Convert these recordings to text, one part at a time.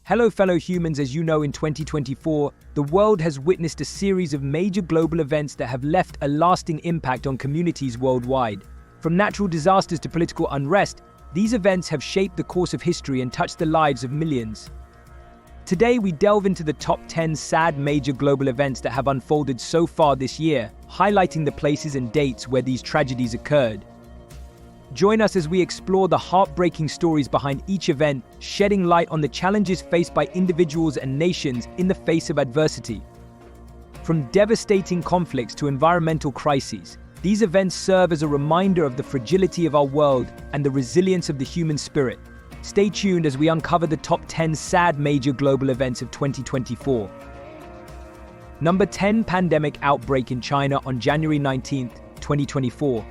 Hello fellow humans, as you know, in 2024, the world has witnessed a series of major global events that have left a lasting impact on communities worldwide. From natural disasters to political unrest, these events have shaped the course of history and touched the lives of millions. Today, we delve into the top 10 sad major global events that have unfolded so far this year, highlighting the places and dates where these tragedies occurred. Join us as we explore the heartbreaking stories behind each event, shedding light on the challenges faced by individuals and nations in the face of adversity. From devastating conflicts to environmental crises, these events serve as a reminder of the fragility of our world and the resilience of the human spirit. Stay tuned as we uncover the top 10 sad major global events of 2024. Number 10. Pandemic outbreak in China on January 19, 2024.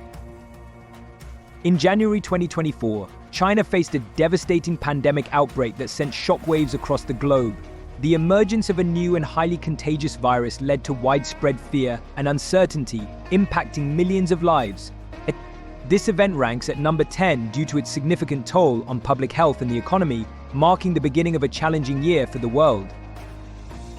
In January 2024, China faced a devastating pandemic outbreak that sent shockwaves across the globe. The emergence of a new and highly contagious virus led to widespread fear and uncertainty, impacting millions of lives. This event ranks at number 10 due to its significant toll on public health and the economy, marking the beginning of a challenging year for the world.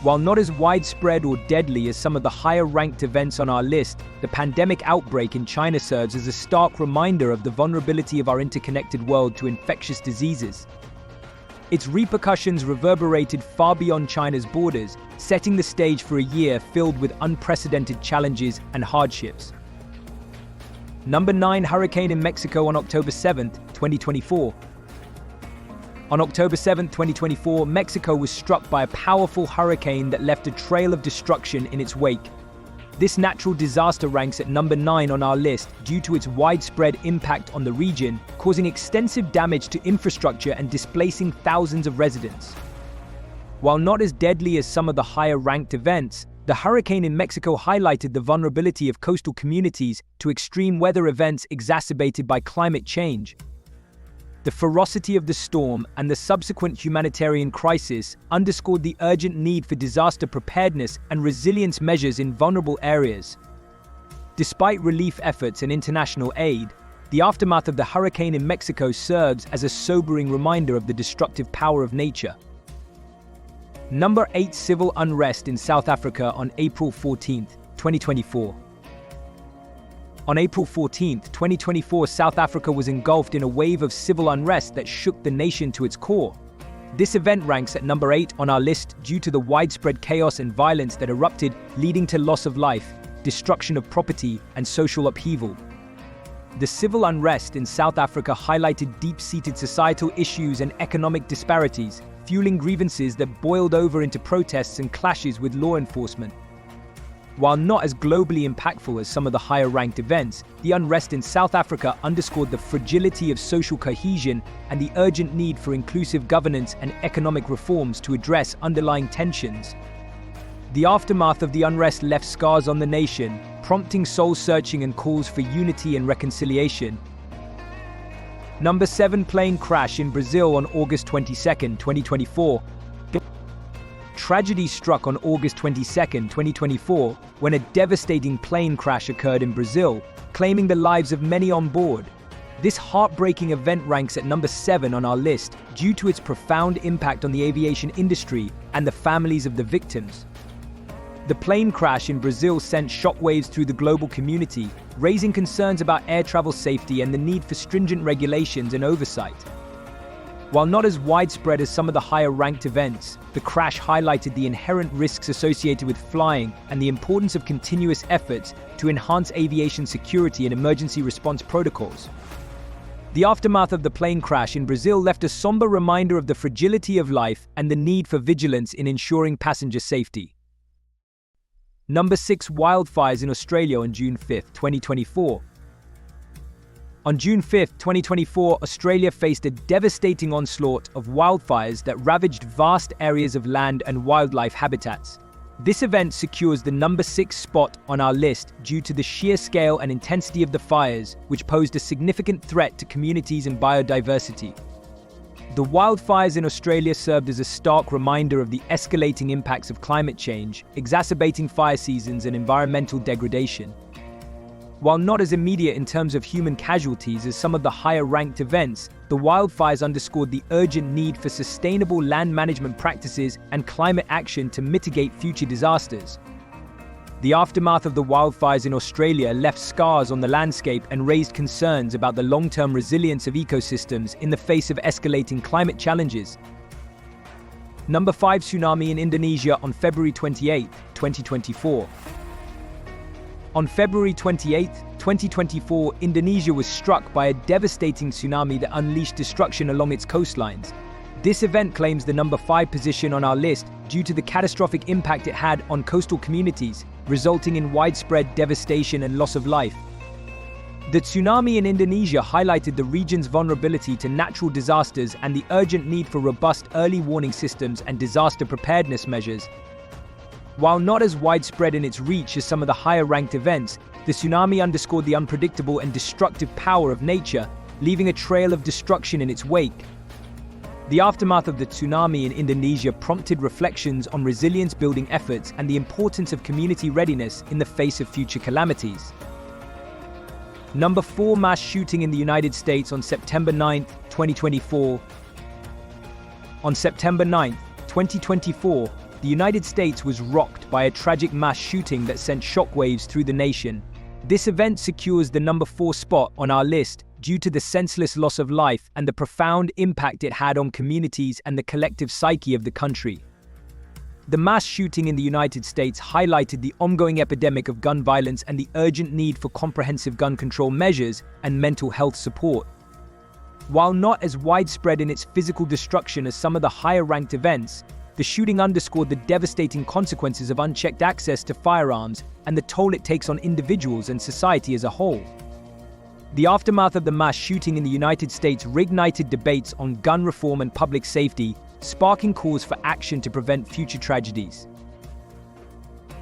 While not as widespread or deadly as some of the higher-ranked events on our list, the pandemic outbreak in China serves as a stark reminder of the vulnerability of our interconnected world to infectious diseases. Its repercussions reverberated far beyond China's borders, setting the stage for a year filled with unprecedented challenges and hardships. Number 9. Hurricane in Mexico on October 7, 2024. On October 7, 2024, Mexico was struck by a powerful hurricane that left a trail of destruction in its wake. This natural disaster ranks at number 9 on our list due to its widespread impact on the region, causing extensive damage to infrastructure and displacing thousands of residents. While not as deadly as some of the higher-ranked events, the hurricane in Mexico highlighted the vulnerability of coastal communities to extreme weather events exacerbated by climate change. The ferocity of the storm and the subsequent humanitarian crisis underscored the urgent need for disaster preparedness and resilience measures in vulnerable areas. Despite relief efforts and international aid, the aftermath of the hurricane in Mexico serves as a sobering reminder of the destructive power of nature. Number 8. Civil unrest in South Africa on April 14, 2024. On April 14, 2024, South Africa was engulfed in a wave of civil unrest that shook the nation to its core. This event ranks at number 8 on our list due to the widespread chaos and violence that erupted, leading to loss of life, destruction of property, and social upheaval. The civil unrest in South Africa highlighted deep-seated societal issues and economic disparities, fueling grievances that boiled over into protests and clashes with law enforcement. While not as globally impactful as some of the higher-ranked events, the unrest in South Africa underscored the fragility of social cohesion and the urgent need for inclusive governance and economic reforms to address underlying tensions. The aftermath of the unrest left scars on the nation, prompting soul-searching and calls for unity and reconciliation. Number 7. Plane crash in Brazil on August 22, 2024. Tragedy struck on August 22, 2024, when a devastating plane crash occurred in Brazil, claiming the lives of many on board. This heartbreaking event ranks at number 7 on our list due to its profound impact on the aviation industry and the families of the victims. The plane crash in Brazil sent shockwaves through the global community, raising concerns about air travel safety and the need for stringent regulations and oversight. While not as widespread as some of the higher-ranked events, the crash highlighted the inherent risks associated with flying and the importance of continuous efforts to enhance aviation security and emergency response protocols. The aftermath of the plane crash in Brazil left a somber reminder of the fragility of life and the need for vigilance in ensuring passenger safety. Number 6. Wildfires in Australia on June 5, 2024. On June 5, 2024, Australia faced a devastating onslaught of wildfires that ravaged vast areas of land and wildlife habitats. This event secures the number 6 spot on our list due to the sheer scale and intensity of the fires, which posed a significant threat to communities and biodiversity. The wildfires in Australia served as a stark reminder of the escalating impacts of climate change, exacerbating fire seasons and environmental degradation. While not as immediate in terms of human casualties as some of the higher-ranked events, the wildfires underscored the urgent need for sustainable land management practices and climate action to mitigate future disasters. The aftermath of the wildfires in Australia left scars on the landscape and raised concerns about the long-term resilience of ecosystems in the face of escalating climate challenges. Number 5. Tsunami in Indonesia on February 28, 2024. On February 28, 2024, Indonesia was struck by a devastating tsunami that unleashed destruction along its coastlines. This event claims the number 5 position on our list due to the catastrophic impact it had on coastal communities, resulting in widespread devastation and loss of life. The tsunami in Indonesia highlighted the region's vulnerability to natural disasters and the urgent need for robust early warning systems and disaster preparedness measures. While not as widespread in its reach as some of the higher-ranked events, the tsunami underscored the unpredictable and destructive power of nature, leaving a trail of destruction in its wake. The aftermath of the tsunami in Indonesia prompted reflections on resilience-building efforts and the importance of community readiness in the face of future calamities. Number 4. Mass shooting in the United States on September 9, 2024. On September 9, 2024, the United States was rocked by a tragic mass shooting that sent shockwaves through the nation. This event secures the number 4 spot on our list due to the senseless loss of life and the profound impact it had on communities and the collective psyche of the country. The mass shooting in the United States highlighted the ongoing epidemic of gun violence and the urgent need for comprehensive gun control measures and mental health support. While not as widespread in its physical destruction as some of the higher-ranked events, the shooting underscored the devastating consequences of unchecked access to firearms and the toll it takes on individuals and society as a whole. The aftermath of the mass shooting in the United States reignited debates on gun reform and public safety, sparking calls for action to prevent future tragedies.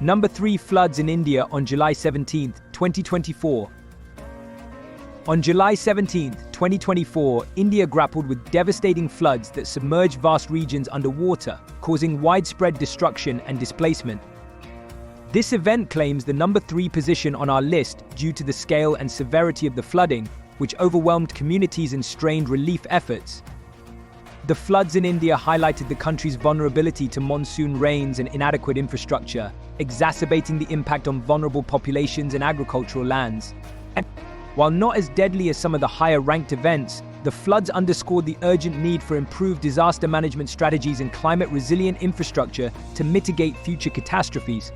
Number 3. Floods in India on July 17, 2024. On July 17, 2024, India grappled with devastating floods that submerged vast regions underwater, causing widespread destruction and displacement. This event claims the number 3 position on our list due to the scale and severity of the flooding, which overwhelmed communities and strained relief efforts. The floods in India highlighted the country's vulnerability to monsoon rains and inadequate infrastructure, exacerbating the impact on vulnerable populations and agricultural lands. While not as deadly as some of the higher-ranked events, the floods underscored the urgent need for improved disaster management strategies and climate-resilient infrastructure to mitigate future catastrophes.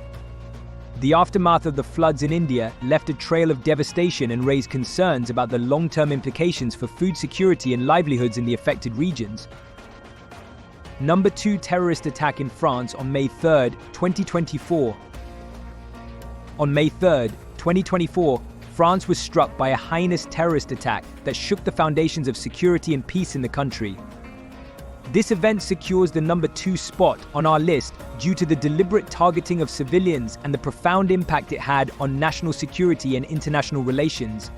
The aftermath of the floods in India left a trail of devastation and raised concerns about the long-term implications for food security and livelihoods in the affected regions. Number 2. Terrorist attack in France on May 3, 2024. On May 3, 2024, France was struck by a heinous terrorist attack that shook the foundations of security and peace in the country. This event secures the number 2 spot on our list due to the deliberate targeting of civilians and the profound impact it had on national security and international relations.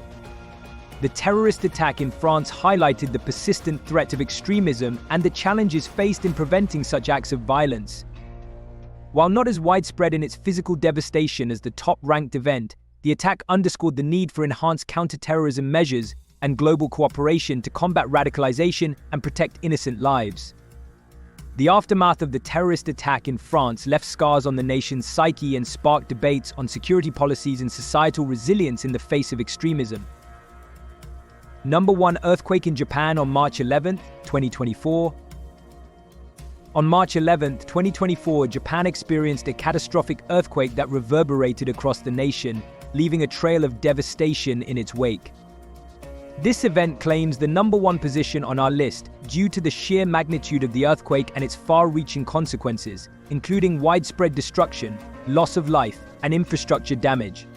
The terrorist attack in France highlighted the persistent threat of extremism and the challenges faced in preventing such acts of violence. While not as widespread in its physical devastation as the top-ranked event, the attack underscored the need for enhanced counter-terrorism measures and global cooperation to combat radicalization and protect innocent lives. The aftermath of the terrorist attack in France left scars on the nation's psyche and sparked debates on security policies and societal resilience in the face of extremism. Number 1. Earthquake in Japan on March 11, 2024. On March 11, 2024, Japan experienced a catastrophic earthquake that reverberated across the nation, leaving a trail of devastation in its wake. This event claims the number 1 position on our list due to the sheer magnitude of the earthquake and its far-reaching consequences, including widespread destruction, loss of life, and infrastructure damage.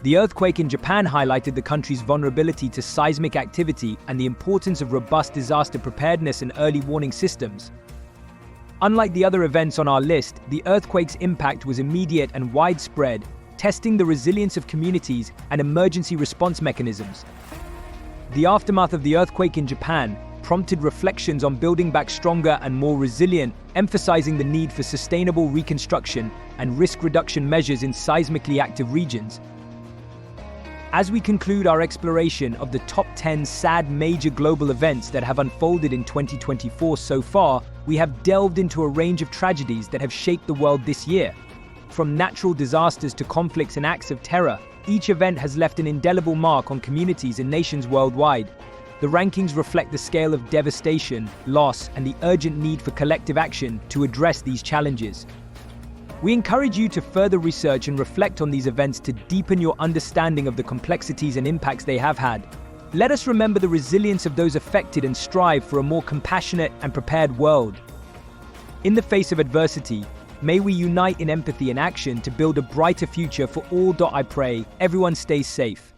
The earthquake in Japan highlighted the country's vulnerability to seismic activity and the importance of robust disaster preparedness and early warning systems. Unlike the other events on our list, the earthquake's impact was immediate and widespread, testing the resilience of communities and emergency response mechanisms. The aftermath of the earthquake in Japan prompted reflections on building back stronger and more resilient, emphasizing the need for sustainable reconstruction and risk reduction measures in seismically active regions. As we conclude our exploration of the top 10 sad major global events that have unfolded in 2024 so far, we have delved into a range of tragedies that have shaped the world this year. From natural disasters to conflicts and acts of terror, each event has left an indelible mark on communities and nations worldwide. The rankings reflect the scale of devastation, loss, and the urgent need for collective action to address these challenges. We encourage you to further research and reflect on these events to deepen your understanding of the complexities and impacts they have had. Let us remember the resilience of those affected and strive for a more compassionate and prepared world. In the face of adversity, may we unite in empathy and action to build a brighter future for all. I pray everyone stays safe.